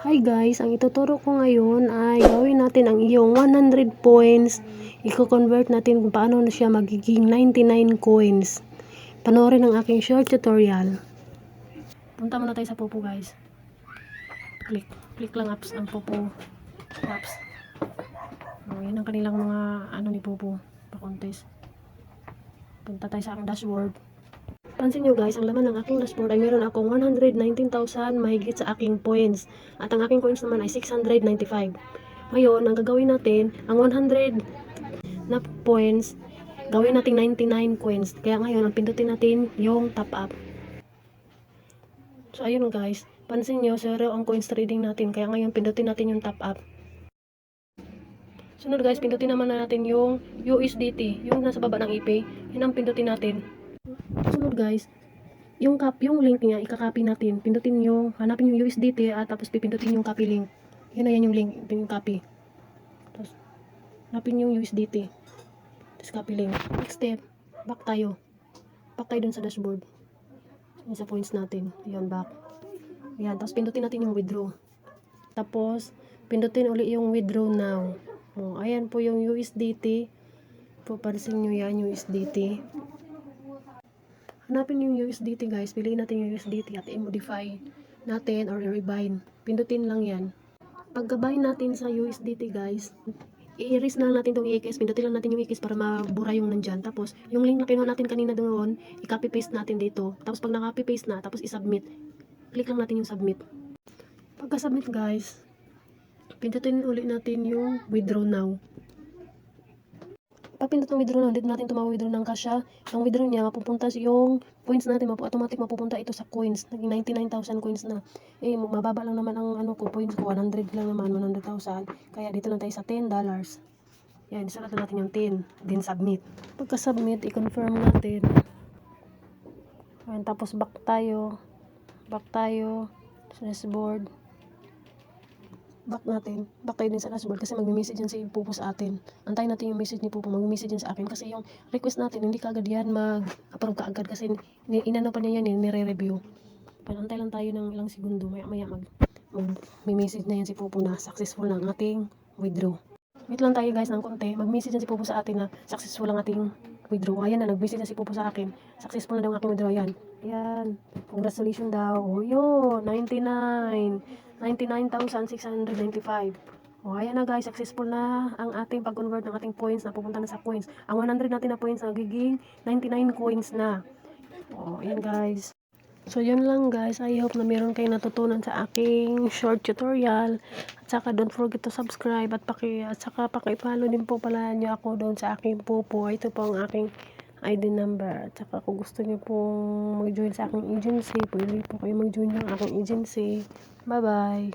Hi guys, ang ituturo ko ngayon ay gawin natin ang iyong 100 points. I-convert natin kung paano na siya magiging 99 coins. Panoorin ang aking short tutorial. Punta muna tayo sa Popo guys. Click lang apps ang Popo apps. Yan ang kanilang mga ni Popo pa-contest. Punta tayo sa aking dashboard. Pansin nyo guys, ang laman ng aking dashboard ay meron akong 119,000 mahigit sa aking points. At ang aking coins naman ay 695. Ngayon, ang gagawin natin, ang 100 na points, gawin natin 99 coins. Kaya ngayon, ang pindutin natin yung top up. So ayun guys, pansin nyo, 0 ang coins trading natin. Kaya ngayon, pindutin natin yung top up. Sunod guys, pindutin naman natin yung USDT, yung nasa baba ng IP. Yun ang pindutin natin. Sunod guys, yung link niya, ikakopy natin. Pindutin yung, hanapin yung USDT at tapos pipindutin yung copy link. Yun na yan yung link, yung copy. Tapos, hanapin yung USDT. Tapos copy link. Next step, back tayo. Back tayo dun sa dashboard. Yung sa points natin. Ayan, back. Ayan, tapos pindutin natin yung withdraw. Tapos, pindutin uli yung withdraw now. O, ayan po yung USDT. Pupansin nyo yan, USDT. Hanapin yung USDT guys, piliin natin yung USDT at i-modify natin or i-rebind. Pindutin lang yan. Pagka-bind natin sa USDT guys, i-erase na natin itong EKS. Pindutin lang natin yung EKS para mabura yung nandyan. Tapos, yung link na kinuha natin kanina doon, i-copy-paste natin dito. Tapos pag na-copy-paste na, tapos i-submit. Click lang natin yung submit. Pagka-submit guys, pindutin ulit natin yung withdraw now. Pag pindot ng withdraw na, dito natin tumawithdraw ng cash. Ang withdraw niya, mapupunta yung points natin, automatic mapupunta ito sa coins. Naging 99,000 coins na. Eh, mababa lang naman ang points ko, 100 lang naman, 100,000. Kaya dito lang tayo sa $10. Yan, isulat natin yung 10, then submit. Pagka-submit, i-confirm natin. Yan, tapos back tayo sa dashboard. Back tayo din sa dashboard kasi magme-message yan si Popo sa atin. Antayin natin yung message ni Popo, magme-message yan sa akin kasi yung request natin, hindi kaagad yan mag-approve kaagad kasi inano pa niya yan, nire-review. Antay lang tayo ng ilang segundo, maya mag-message na yan si Popo na successful ng ating withdraw. Wait lang tayo guys ng konti, mag-message yan si Popo sa atin na successful ang ating withdraw. Ayan na, nag-message na si Popo sa akin. Successful na daw ang aking withdraw. Ayan. Congratulations daw. O yun, 99,695. O ayan na guys, successful na ang ating pag-convert ng ating points na pupunta na sa coins. Ang 100 natin na points nagiging 99 coins na. O ayan guys. So yun lang guys, I hope na meron kayong natutunan sa aking short tutorial. At saka don't forget to subscribe at saka paki-follow din po pala nyo ako doon sa aking Popo. Ito po ang aking ID number. At saka kung gusto nyo pong mag-join sa aking agency, pwede po kayo mag-join ng aking agency. Bye bye!